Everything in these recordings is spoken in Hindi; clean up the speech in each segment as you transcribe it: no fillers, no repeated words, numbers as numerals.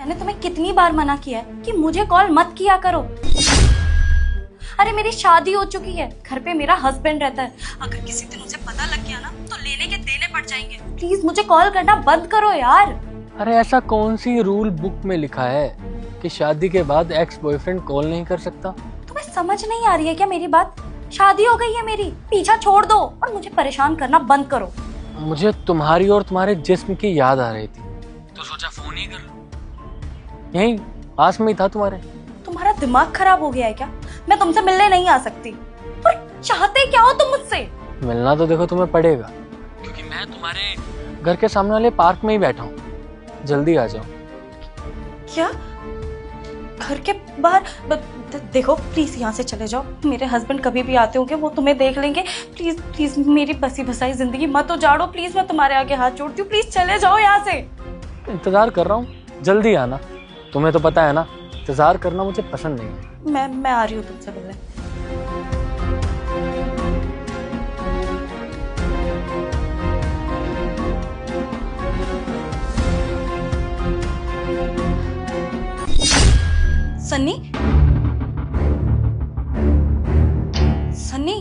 मैंने तुम्हें कितनी बार मना किया है कि मुझे कॉल मत किया करो। अरे मेरी शादी हो चुकी है, घर पे मेरा हस्बैंड रहता है। अगर किसी दिन उसे पता लग गया ना तो लेने के देने पड़ जाएंगे। प्लीज मुझे कॉल करना बंद करो यार। अरे ऐसा कौन सी रूल बुक में लिखा है कि शादी के बाद एक्स बॉयफ्रेंड कॉल नहीं कर सकता? तुम्हें समझ नहीं आ रही है क्या मेरी बात? शादी हो गई है मेरी, पीछा छोड़ दो और मुझे परेशान करना बंद करो। मुझे तुम्हारी और तुम्हारे जिस्म की याद आ रही थी तो सोचा फोन ही कर लो। यहीं पास में ही था तुम्हारे। तुम्हारा दिमाग खराब हो गया है क्या? मैं तुमसे मिलने नहीं आ सकती। पर चाहते क्या हो तुम मुझसे? मिलना तो देखो तुम्हें पड़ेगा, क्योंकि मैं तुम्हारे घर के सामने वाले पार्क में ही बैठा हूँ। जल्दी आ जाओ। क्या? घर के बाहर? देखो प्लीज यहाँ से चले जाओ। मेरे हस्बैंड कभी भी आते होंगे, वो तुम्हें देख लेंगे। प्लीज प्लीज मेरी बसी बसाई जिंदगी मत उजाड़ो। प्लीज मैं तुम्हारे आगे हाथ जोड़ती हूँ, प्लीज चले जाओ यहाँ से। इंतजार कर रहा हूँ, जल्दी आना। तुम्हें तो पता है ना, इंतजार करना मुझे पसंद नहीं है। मैं आ रही हूँ तुमसे मिलने। सन्नी, सन्नी,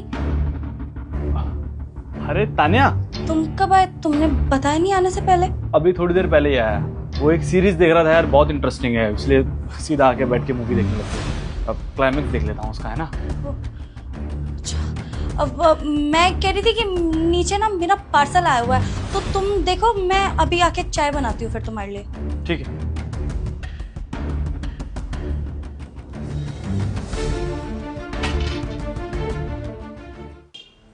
अरे तान्या, तुम कब आए? तुमने बताया नहीं आने से पहले? अभी थोड़ी देर पहले ही आया। वो एक सीरीज देख रहा था यार, बहुत इंटरेस्टिंग है, इसलिए सीधा आके बैठ के मूवी देखने लगता हूँ। अब क्लाइमेक्स देख लेता हूँ उसका, है ना। अच्छा, अब मैं कह रही थी कि नीचे ना मेरा पार्सल आया हुआ है, तो तुम देखो, मैं अभी आके चाय बनाती हूँ फिर तुम्हारे लिए। ठीक है।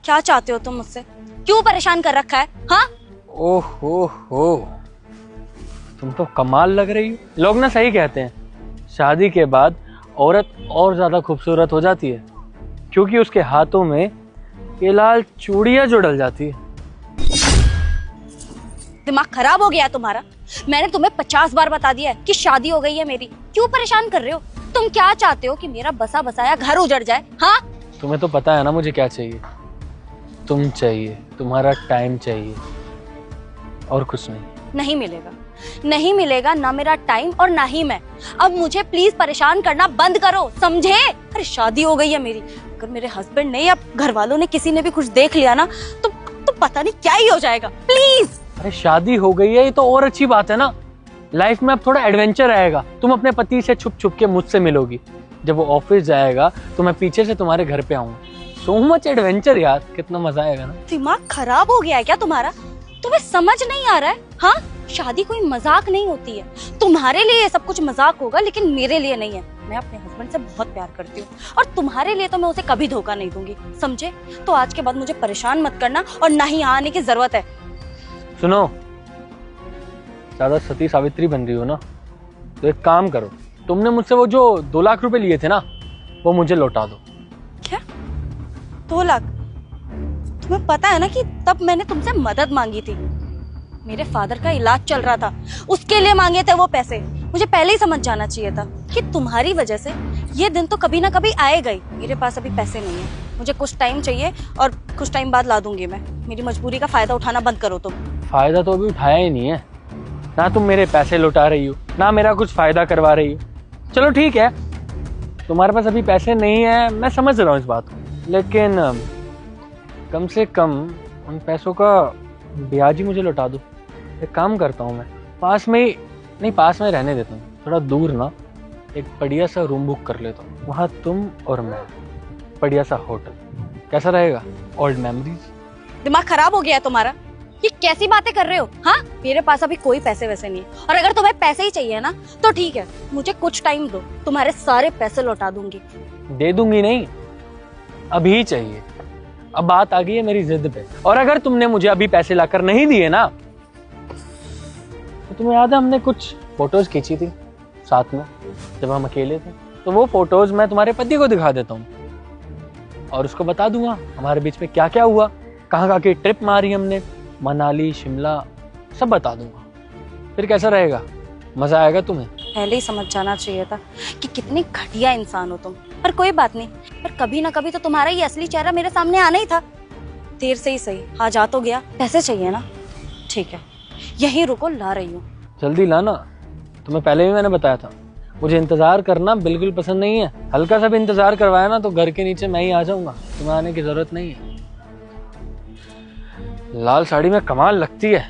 क्या चाहते हो तुम मुझसे? क्यों परेशान कर रखा है? हाँ? ओहो, तुम तो कमाल लग रही हो। लोग ना सही कहते हैं, शादी के बाद औरत और ज्यादा खूबसूरत हो जाती है, क्योंकि उसके हाथों में ये लाल चूड़ियां जो डल जाती है। दिमाग खराब हो गया तुम्हारा? मैंने तुम्हें 50 बार बता दिया है कि शादी हो गई है मेरी। क्यों परेशान कर रहे हो? तुम क्या चाहते हो कि मेरा बसा बसाया घर उजड़ जाए? हाँ? तुम्हें तो पता है ना मुझे क्या चाहिए। तुम चाहिए, तुम्हारा टाइम चाहिए, और कुछ नहीं। नहीं मिलेगा, नहीं मिलेगा, ना मेरा टाइम और ना ही मैं। अब मुझे प्लीज परेशान करना बंद करो, समझे? अरे शादी हो गई है मेरी। अगर मेरे हस्बैंड ने या घर वालों ने किसी ने भी कुछ देख लिया ना तो पता नहीं क्या ही हो जाएगा। प्लीज। अरे शादी हो गई है, ये तो और अच्छी बात है ना। लाइफ में अब थोड़ा एडवेंचर आएगा। तुम अपने पति से छुप छुप के मुझसे मिलोगी। जब वो ऑफिस जाएगा तो मैं पीछे से तुम्हारे घर पे आऊंगा। सो मच एडवेंचर यार, कितना मजा आएगा ना। दिमाग खराब हो गया है क्या तुम्हारा? तुम्हें समझ नहीं आ रहा है? हाँ, शादी कोई मजाक नहीं होती है। तुम्हारे लिए ये सब कुछ मजाक होगा, लेकिन मेरे लिए नहीं है। मैं अपने हस्बैंड से बहुत प्यार करती हूँ और तुम्हारे लिए तो मैं उसे कभी धोखा नहीं दूंगी, समझे? तो आज के बाद मुझे परेशान मत करना और ना ही यहाँ आने की जरूरत है। सुनो, ज्यादा सती सावित्री बन रही हो ना, तो एक काम करो, तुमने मुझसे वो जो 2 लाख रुपए लिए थे ना, वो मुझे लौटा दो। क्या? 2 लाख? तुम्हें पता है ना कि तब मैंने तुमसे मदद मांगी थी। मेरे फादर का इलाज चल रहा था, उसके लिए मांगे थे वो पैसे। मुझे पहले ही समझ जाना चाहिए था कि तुम्हारी वजह से ये दिन तो कभी ना कभी आएगा ही। मेरे पास अभी पैसे नहीं है, मुझे कुछ टाइम चाहिए और कुछ टाइम बाद ला दूंगी मैं। मेरी मजबूरी का फायदा उठाना बंद करो तुम। फायदा तो अभी उठाया ही नहीं है ना। तुम मेरे पैसे लौटा रही हो ना मेरा कुछ फायदा करवा रही हो। चलो ठीक है, तुम्हारे पास अभी पैसे नहीं है, मैं समझ रहा हूँ इस बात को, लेकिन कम से कम उन पैसों का ब्याज ही मुझे लौटा दो। एक काम करता हूँ, मैं पास में ही नहीं, पास में रहने देता हूँ, थोड़ा दूर ना एक बढ़िया सा रूम बुक कर लेता हूँ। वहाँ तुम और मैं, बढ़िया सा होटल, कैसा रहेगा? Old memories. दिमाग खराब हो गया है तुम्हारा? ये कैसी बातें कर रहे हो? हाँ, मेरे पास अभी कोई पैसे वैसे नहीं है, और अगर तुम्हें पैसे ही चाहिए ना तो ठीक है, मुझे कुछ टाइम दो, तुम्हारे सारे पैसे लौटा दूंगी। दे दूंगी नहीं, अभी चाहिए। अब बात आ गई है मेरी जिद पे, और अगर तुमने मुझे अभी पैसे लाकर नहीं दिए ना, तो तुम्हें याद है हमने कुछ फोटोज खींची थी साथ में जब हम अकेले थे, तो वो फोटोज मैं तुम्हारे पति को दिखा देता हूँ और उसको बता दूंगा हमारे बीच में क्या क्या हुआ, कहाँ की ट्रिप मारी हमने, मनाली, शिमला, सब बता दूंगा। फिर कैसा रहेगा? मजा आएगा तुम्हें? पहले ही समझ जाना चाहिए था कि कितनी घटिया इंसान हो तुम। पर कोई बात नहीं, पर कभी ना कभी तो तुम्हारा ये असली चेहरा मेरे सामने आना ही था। देर से ही सही, आ जा तो गया। पैसे चाहिए ना? ठीक है, यहीं रुको, ला रही हूँ। जल्दी लाना, तुम्हें पहले भी मैंने बताया था, मुझे इंतजार करना बिल्कुल पसंद नहीं है। हल्का सा भी इंतजार करवाया ना तो घर के नीचे मैं ही आ जाऊंगा, तुम्हें आने की जरूरत नहीं है। लाल साड़ी में कमाल लगती है।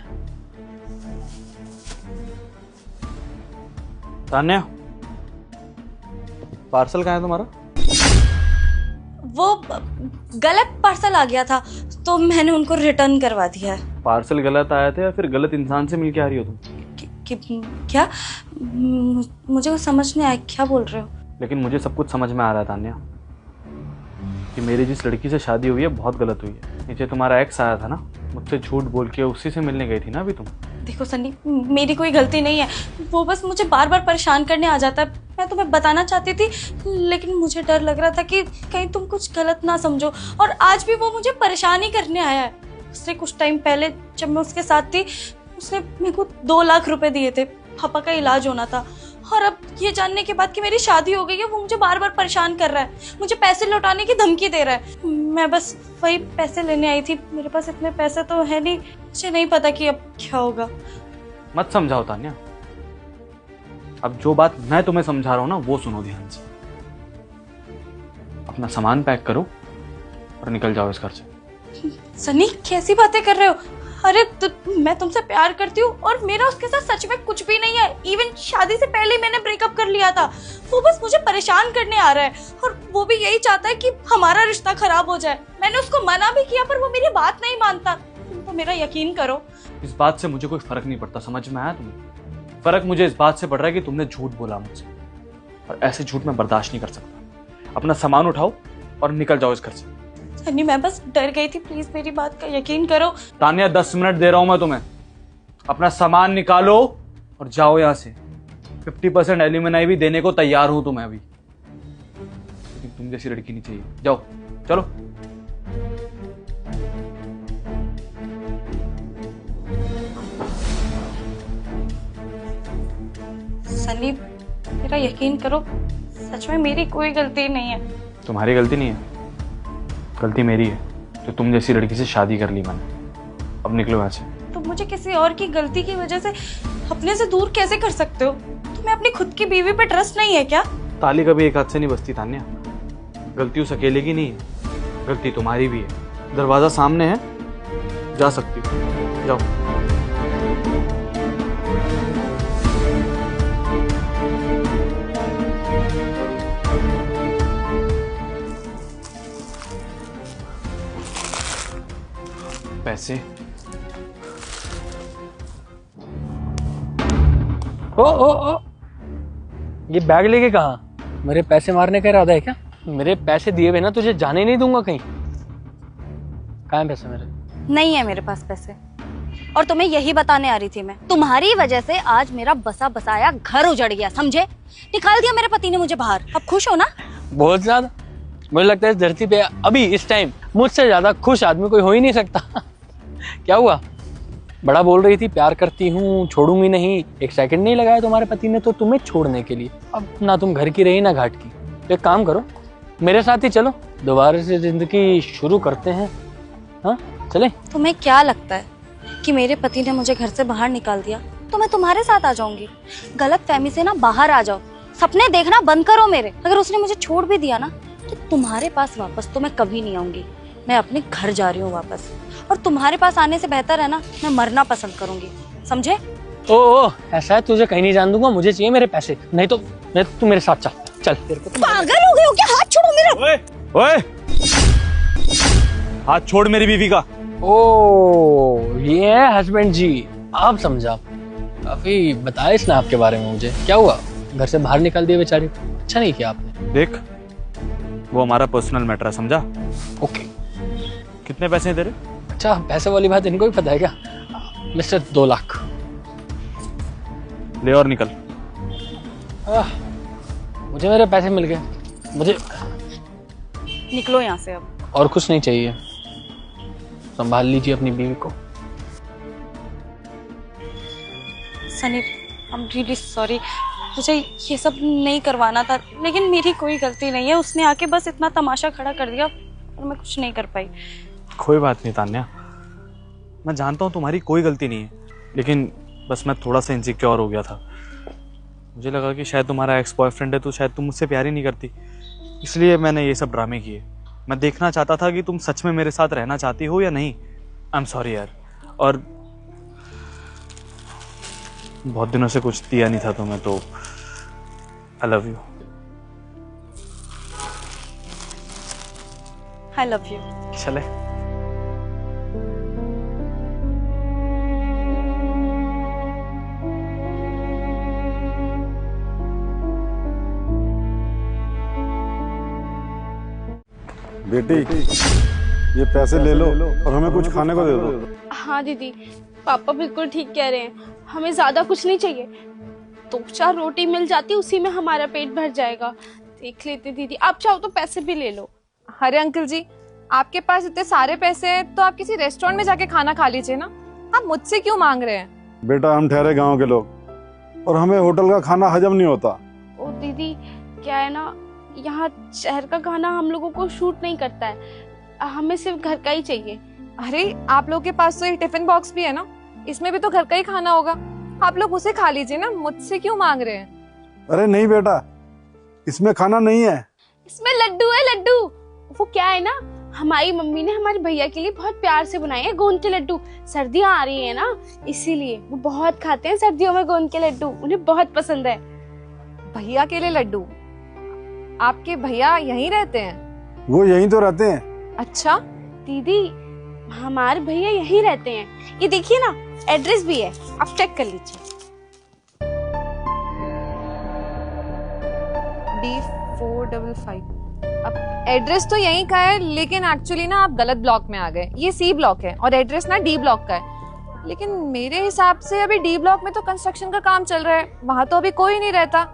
तान्या, पार्सल कहाँ है तुम्हारा? वो गलत पार्सल आ गया था तो मैंने उनको रिटर्न करवा दिया है। पार्सल गलत आया था या फिर गलत इंसान से मिलके आ रही हो तुम? क्या? मुझे कुछ समझ नहीं आया, क्या बोल रहे हो? लेकिन मुझे सब कुछ समझ में आ रहा है तान्या, कि मेरी जिस लड़की से शादी हुई है बहुत गलत हुई है। नीचे तुम्हारा एक्स आया था ना, मुझसे झूठ बोल के उसी से मिलने गई थी ना अभी तुम। देखो सन्नी, मेरी कोई गलती नहीं है, वो बस मुझे बार बार परेशान करने आ जाता है। मैं तुम्हें बताना चाहती थी लेकिन मुझे डर लग रहा था कि कहीं तुम कुछ गलत ना समझो, और आज भी वो मुझे परेशान ही करने आया है। उसने कुछ टाइम पहले जब मैं उसके साथ थी, उसने मेरे को 2 लाख रुपए दिए थे, पापा का इलाज होना था। और अब ये जानने के बाद कि मेरी शादी हो गई है, वो मुझे बार बार परेशान कर रहा है, मुझे पैसे लौटाने की धमकी दे रहा है। मैं बस वही पैसे लेने आई थी, मेरे पास इतने पैसे तो है नहीं, मुझे नहीं पता कि अब क्या होगा। मत समझाओ तान्या, अब जो बात मैं तुम्हें समझा रहा हूँ ना वो सुनो ध्यान से। अपना सामान पैक करो और निकल जाओ इस घर से। सनी, कैसी बातें कर रहे हो? अरे मैं तुमसे प्यार करती हूँ और मेरा उसके साथ सच में कुछ भी नहीं है। इवन शादी से पहले मैंने ब्रेकअप कर लिया था। वो बस मुझे परेशान करने आ रहा है और वो भी यही चाहता है कि हमारा रिश्ता खराब हो जाए। मैंने उसको मना भी किया पर वो मेरी बात नहीं मानता। तुम तो मेरा यकीन करो। इस बात से मुझे कोई फर्क नहीं पड़ता, समझ में आया तुम्हें? फर्क मुझे इस बात से पड़ रहा है कि तुमने झूठ बोला मुझसे, और ऐसे झूठ मैं बर्दाश्त नहीं कर सकता। अपना सामान उठाओ और निकल जाओ इस घर से। सनी, मैं बस डर गई थी, प्लीज मेरी बात का यकीन करो। तान्या, 10 मिनट दे रहा हूं मैं तुम्हें, अपना सामान निकालो और जाओ यहाँ से। 50% एलिमनाई भी देने को तैयार हूं तुम्हें अभी, लेकिन तुम जैसी लड़की नहीं चाहिए। जाओ, चलो। सनी, मेरा यकीन करो, सच में मेरी कोई गलती नहीं है। तुम्हारी गलती नहीं है, गलती मेरी है, तो तुम जैसी लड़की से शादी कर ली मैंने। अब निकलो यहाँ से। तुम मुझे किसी और की गलती की वजह से अपने से दूर कैसे कर सकते हो? तुम्हें अपनी खुद की बीवी पे ट्रस्ट नहीं है क्या? ताली कभी एक हाथ से नहीं बजती तान्या। गलती उस अकेले की नहीं है, गलती तुम्हारी भी है। दरवाजा सामने है, जा सकती हो, जाओ। पैसे? ओ ये बैग लेके कहाँ? मेरे पैसे मारने का इरादा है क्या? मेरे पैसे दिए बिना तुझे जाने नहीं दूंगा कहीं। कहाँ हैं पैसे मेरे? नहीं है मेरे पास पैसे, और तुम्हें यही बताने आ रही थी मैं। तुम्हारी वजह से आज मेरा बसा बसाया घर उजड़ गया, समझे? निकाल दिया मेरे पति ने मुझे बाहर। अब खुश हो ना? बहुत ज्यादा। मुझे लगता है इस धरती पे अभी इस टाइम मुझसे ज्यादा खुश आदमी कोई हो ही नहीं सकता। क्या हुआ? बड़ा बोल रही थी प्यार करती हूँ, छोड़ूंगी नहीं। एक सेकंड नहीं लगाया तुम्हारे पति ने तो तुम्हें छोड़ने के लिए। अब ना तुम घर की रही ना घाट की। तो एक काम करो, मेरे साथ ही चलो, दोबारा से जिंदगी शुरू करते हैं। हाँ चले? तुम्हें क्या लगता है कि मेरे पति ने मुझे घर से बाहर निकाल दिया तो मैं तुम्हारे साथ आ जाऊंगी? गलत फहमी से ना बाहर आ जाओ, सपने देखना बंद करो मेरे। अगर उसने मुझे छोड़ भी दिया ना तो तुम्हारे पास वापस तो मैं कभी नहीं आऊंगी। मैं अपने घर जा रही हूँ वापस, और तुम्हारे पास आने से बेहतर है ना मैं मरना पसंद करूंगी, समझे? ओ ऐसा है, तुझे कहीं नहीं जान दूंगा। मुझे चाहिए मेरे पैसे, नहीं तो तू मेरे साथ चल। चल तेरे को पागल हो गए हो क्या? हाथ छोड़ो मेरा। ओए, ओए, हाथ छोड़ मेरी बीवी का। ओ ये है हस्बैंड जी, आप समझा। काफी बताया इसने आपके बारे में मुझे। क्या हुआ? घर से बाहर निकाल दिया बेचारी को। अच्छा नहीं किया आपने। देख, वो हमारा पर्सनल मैटर है, समझा? ओके। कितने पैसे दे रहे? अच्छा, पैसे वाली बात इनको भी पता है क्या? मिस्टर 2 लाख। ले और निकल। मुझे मेरे पैसे मिल गए। मुझे निकलो यहाँ से अब। और कुछ नहीं चाहिए। संभाल लीजिए अपनी बीवी को। Sunny, I am really sorry, मुझे ये सब नहीं करवाना था, लेकिन मेरी कोई गलती नहीं है। उसने आके बस इतना तमाशा खड़ा कर दिया और मैं कुछ नहीं कर पाई। कोई बात नहीं तान्या, मैं जानता हूँ तुम्हारी कोई गलती नहीं है, लेकिन बस मैं थोड़ा सा इनसिक्योर हो गया था। मुझे लगा कि शायद तुम्हारा एक्स बॉयफ्रेंड है तो शायद तुम मुझसे प्यार ही नहीं करती, इसलिए मैंने ये सब ड्रामे किए। मैं देखना चाहता था कि तुम सच में मेरे साथ रहना चाहती हो या नहीं। आई एम सॉरी यार, और बहुत दिनों से कुछ दिया नहीं था तुम्हें, तो I love you. I love you. चले। बेटी, ये पैसे ले लो और हमें कुछ खाने को दे दो। हाँ दीदी, पापा बिल्कुल ठीक कह रहे हैं, हमें ज्यादा कुछ नहीं चाहिए। 2-4 रोटी मिल जाती, उसी में हमारा पेट भर जाएगा। देख लेते दीदी, आप चाहो तो पैसे भी ले लो। अरे अंकल जी, आपके पास इतने सारे पैसे हैं तो आप किसी रेस्टोरेंट में जाके खाना खा लीजिए ना। आप मुझसे क्यों मांग रहे हैं? बेटा, हम ठहरे गांव के लोग और हमें होटल का खाना हजम नहीं होता। ओ दीदी, क्या है ना, यहाँ शहर का खाना हम लोगों को शूट नहीं करता है, हमें सिर्फ घर का ही चाहिए। अरे आप लोग के पास तो ये टिफिन बॉक्स भी है ना, इसमें भी तो घर का ही खाना होगा, आप लोग उसे खा लीजिए ना, मुझसे क्यों मांग रहे हैं? अरे नहीं बेटा, इसमें खाना नहीं है। इसमें लड्डू है, लड्डू। वो क्या है ना, हमारी मम्मी ने हमारे भैया के लिए बहुत प्यार से बनाए हैं गोंद के लड्डू। सर्दियाँ आ रही है ना, इसीलिए वो बहुत खाते हैं सर्दियों में गोंद के लड्डू, उन्हें बहुत पसंद है। भैया के लिए लड्डू? आपके भैया यहीं रहते हैं? वो यहीं तो रहते हैं। अच्छा। दीदी, हमारे भैया यहीं रहते हैं, ये देखिए ना, एड्रेस भी है, आप चेक कर लीजिए। D455। अब एड्रेस तो यहीं का है, लेकिन एक्चुअली ना आप गलत ब्लॉक में आ गए। ये C ब्लॉक है और एड्रेस ना D ब्लॉक का है। लेकिन मेरे हिसाब से अभी D ब्लॉक में तो कंस्ट्रक्शन का काम चल रहा है, वहां तो अभी कोई नहीं रहता।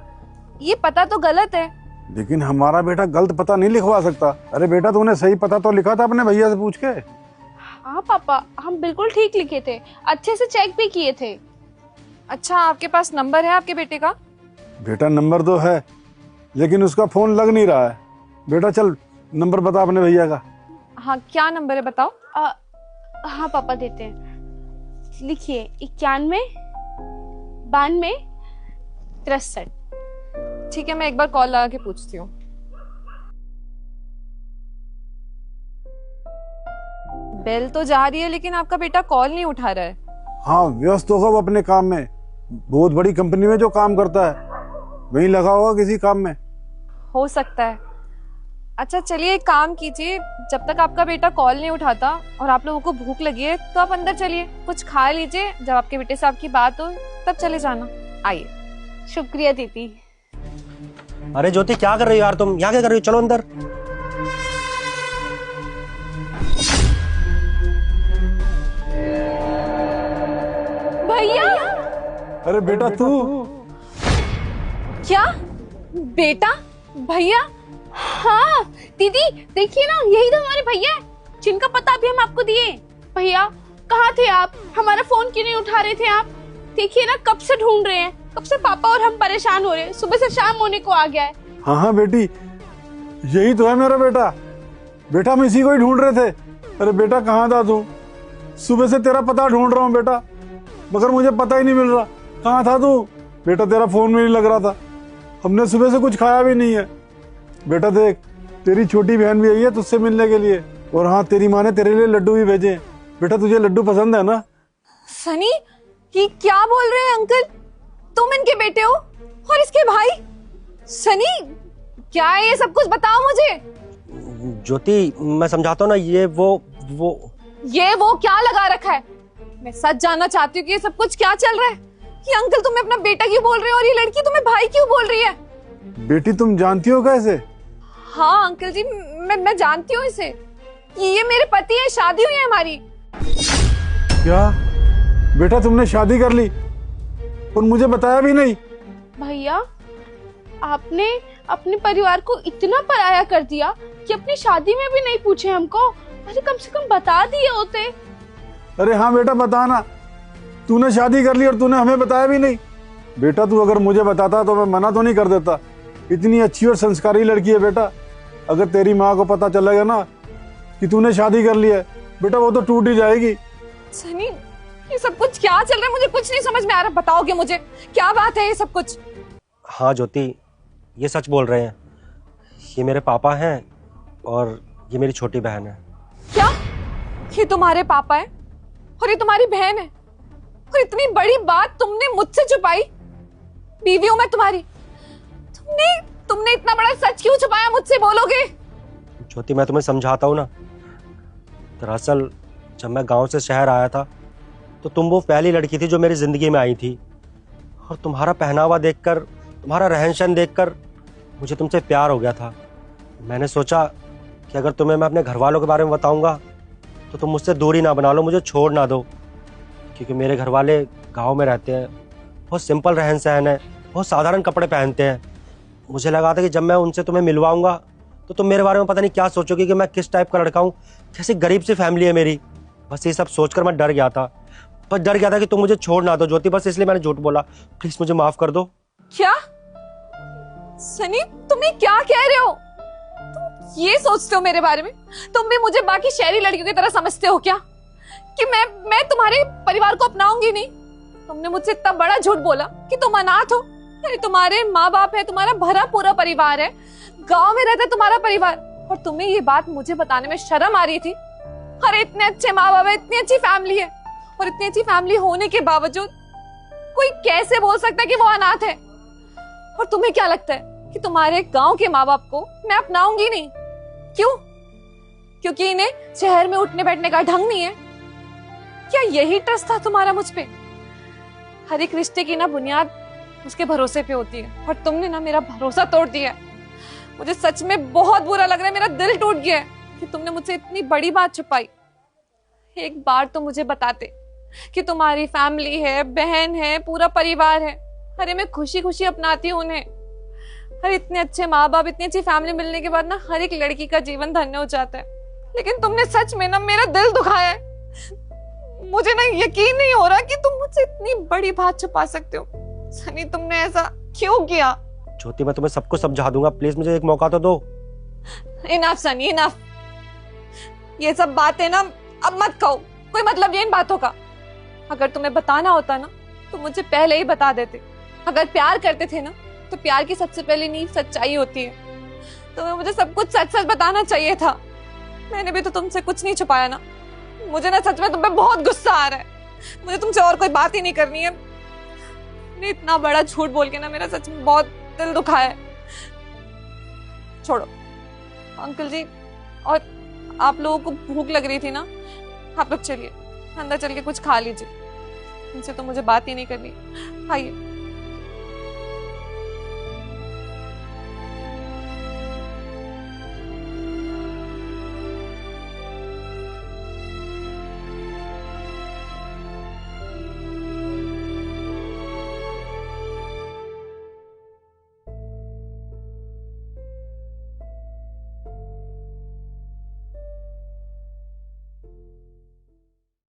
ये पता तो गलत है। लेकिन हमारा बेटा गलत पता नहीं लिखवा सकता। अरे बेटा, तूने सही पता तो लिखा था अपने भैया से पूछ के। हाँ पापा, हम बिल्कुल ठीक लिखे थे, अच्छे से चेक भी किए थे। अच्छा, आपके पास नंबर है आपके बेटे का? बेटा, नंबर तो है, लेकिन उसका फोन लग नहीं रहा है। बेटा चल, नंबर बता अपने भैया का। हाँ, क्या नंबर है बताओ। हाँ पापा, देते हैं, लिखिए 91 92 63। ठीक है, मैं एक बार कॉल लगा के पूछती हूँ। बेल तो जा रही है, लेकिन आपका बेटा कॉल नहीं उठा रहा है। हाँ, व्यस्त होगा वो अपने काम में। बहुत बड़ी कंपनी में जो काम करता है, वहीं लगा होगा किसी काम में। हो सकता है। अच्छा चलिए, एक काम कीजिए, जब तक आपका बेटा कॉल नहीं उठाता और आप लोगों को भूख लगी है तो आप अंदर चलिए, कुछ खा लीजिए, जब आपके बेटे से आपकी बात हो तब चले जाना। आइए। शुक्रिया दीदी। अरे ज्योति, क्या कर रही हो यार तुम? यहाँ क्या कर रही हो? चलो अंदर। भैया! अरे बेटा, तू? क्या बेटा? भैया? हाँ दीदी, देखिए ना, यही तो हमारे भैया हैं, जिनका पता भी हम आपको दिए। भैया, कहाँ थे आप? हमारा फोन क्यों नहीं उठा रहे थे आप? देखिए ना, कब से ढूंढ रहे हैं, कब से पापा और हम परेशान हो रहे हैं, सुबह से शाम होने को आ गया है। हाँ हाँ बेटी, यही तो है मेरा बेटा। बेटा, हम इसी को ही ढूंढ रहे थे। अरे बेटा, कहाँ था तू? सुबह से तेरा पता ढूंढ रहा हूँ बेटा, मगर मुझे पता ही नहीं मिल रहा। कहाँ था तू? बेटा, तेरा फोन में नहीं लग रहा था, हमने सुबह से कुछ खाया भी नहीं है। बेटा देख, तेरी छोटी बहन भी आई है तुझसे मिलने के लिए, और हाँ, तेरी माँ ने तेरे लिए लड्डू भी भेजे हैं। बेटा, तुझे लड्डू पसंद है ना? सनी, ये क्या बोल रहे हैं अंकल? तुम इनके बेटे हो और इसके भाई? सनी, क्या है ये सब कुछ? बताओ मुझे। ज्योति, मैं समझाता हूँ ना, ये वो क्या लगा रखा है? मैं सच जानना चाहती हूँ कि ये सब कुछ क्या चल रहा है। ये अंकल तुम्हें अपना बेटा क्यों बोल रहे हो और ये लड़की तुम्हें भाई क्यों बोल रही है? बेटी, तुम जानती हो कैसे? हाँ अंकल जी, मैं जानती हूँ इसे। ये मेरे पति हैं, शादी हुई है हमारी। क्या बेटा, तुमने शादी कर ली और मुझे बताया भी नहीं? भैया, आपने अपने परिवार को इतना पराया कर दिया कि अपनी शादी में भी नहीं पूछे हमको। अरे कम से कम बता दिए होते। अरे हाँ बेटा, बताना। तूने शादी कर ली और तूने हमें बताया भी नहीं। बेटा, तू अगर मुझे बताता तो मैं मना तो नहीं कर देता। इतनी अच्छी और संस्कारी लड़की है बेटा। अगर तेरी माँ को पता चलेगा ना कि तूने शादी कर ली है, बेटा, वो तो टूट ही जाएगी। सनी, ये सब कुछ क्या चल रहा है? मुझे कुछ नहीं समझ में आ रहा। बताओगे मुझे क्या बात है ये सब कुछ? हाँ ज्योति, ये सच बोल रहे हैं। ये मेरे पापा हैं और ये मेरी छोटी बहन है। क्या ये तुम्हारे पापा है और ये तुम्हारी बहन है? और इतनी बड़ी बात तुमने मुझसे छुपाई? बीवी हूं मैं तुम्हारी। तुमने इतना बड़ा सच क्यों छुपाया मुझसे, बोलोगे? ज्योति मैं तुम्हें समझाता हूँ ना। दरअसल जब मैं गांव से शहर आया था तो तुम वो पहली लड़की थी जो मेरी जिंदगी में आई थी। और तुम्हारा पहनावा देखकर, तुम्हारा रहन सहन देखकर मुझे तुमसे प्यार हो गया था। मैंने सोचा कि अगर तुम्हें मैं अपने घर वालों के बारे में बताऊंगा तो तुम मुझसे दूरी ना बना लो, मुझे छोड़ ना दो। क्योंकि मेरे घर वाले गाँव में रहते हैं, बहुत सिंपल रहन सहन है, बहुत साधारण कपड़े पहनते हैं। मुझे लगा था कि जब मैं उनसे तुम्हें मिलवाऊंगा तो तुम मेरे बारे में पता नहीं क्या सोचोगे कि मैं किस टाइप का लड़का हूँ, कैसी गरीब सी फैमिली है मेरी। बस ये सब सोचकर मैं डर गया था। बस डर गया था कि तुम मुझे छोड़ ना दो ज्योति, बस इसलिए मैंने झूठ बोला। प्लीज मुझे माफ कर दो। क्या सनी, तुम ये क्या कह रहे हो? तुम ये सोचते हो मेरे बारे में? तुम भी मुझे बाकी शहरी लड़कियों की तरह समझते हो क्या कि मैं तुम्हारे परिवार को अपनाऊंगी नहीं? तुमने मुझसे इतना बड़ा झूठ बोला कि तुम अनाथ हो। अरे तुम्हारे माँ बाप है, तुम्हारा भरा पूरा परिवार है, गांव में रहता है तुम्हारा परिवार, और तुम्हें ये बात मुझे बताने में शर्म आ रही थी? अरे इतने अच्छे माँ बाप है, इतनी अच्छी फैमिली है, और इतनी अच्छी फैमिली होने के बावजूद कोई कैसे बोल सकता है कि वो अनाथ है? और तुम्हें क्या लगता है कि तुम्हारे गांव के माँ बाप को मैं अपनाऊंगी नहीं? क्यों? क्योंकि इन्हें शहर में उठने बैठने का ढंग नहीं है? क्या यही ट्रस्ट था तुम्हारा मुझ पे? हर एक रिश्ते की ना बुनियाद उसके भरोसे पे होती है, और तुमने ना मेरा भरोसा तोड़ दिया है। मुझे सच में बहुत बुरा लग रहा है, मेरा दिल टूट गया है कि तुमने मुझसे इतनी बड़ी बात छुपाई। एक बार तो मुझे बताते कि तुम्हारी फैमिली है, बहन है, पूरा परिवार है। अरे मैं खुशी खुशी अपनाती हूँ उन्हें। अरे इतने अच्छे माँ बाप, इतनी अच्छी फैमिली मिलने के बाद ना हर एक लड़की का जीवन धन्य हो जाता है। लेकिन तुमने सच में ना मेरा दिल दुखाया है। मुझे ना यकीन नहीं हो रहा कि तुम मुझसे इतनी बड़ी बात छुपा सकते हो। सनी, तुमने ऐसा क्यों किया? ज्योति मैं तुम्हें सब कुछ समझा दूंगा, प्लीज मुझे एक मौका तो दो। Enough Sunny, enough. ये सब बातें ना अब मत कहो, कोई मतलब नहीं इन बातों का। अगर तुम्हें बताना होता ना तो मुझे पहले ही बता देते। अगर प्यार करते थे ना तो प्यार की सबसे पहली नींव सच्चाई होती है। तुम्हें मुझे सब कुछ सच सच बताना चाहिए था। मैंने भी तो तुमसे कुछ नहीं छुपाया ना। मुझे ना सच में तुम पे बहुत गुस्सा आ रहा है। मुझे तुमसे और कोई बात ही नहीं करनी है। ने इतना बड़ा झूठ बोल के ना मेरा सच में बहुत दिल दुखा है। छोड़ो अंकल जी, और आप लोगों को भूख लग रही थी ना, आप लोग चलिए अंदर चल के कुछ खा लीजिए। इनसे तो मुझे बात ही नहीं करनी। आइए।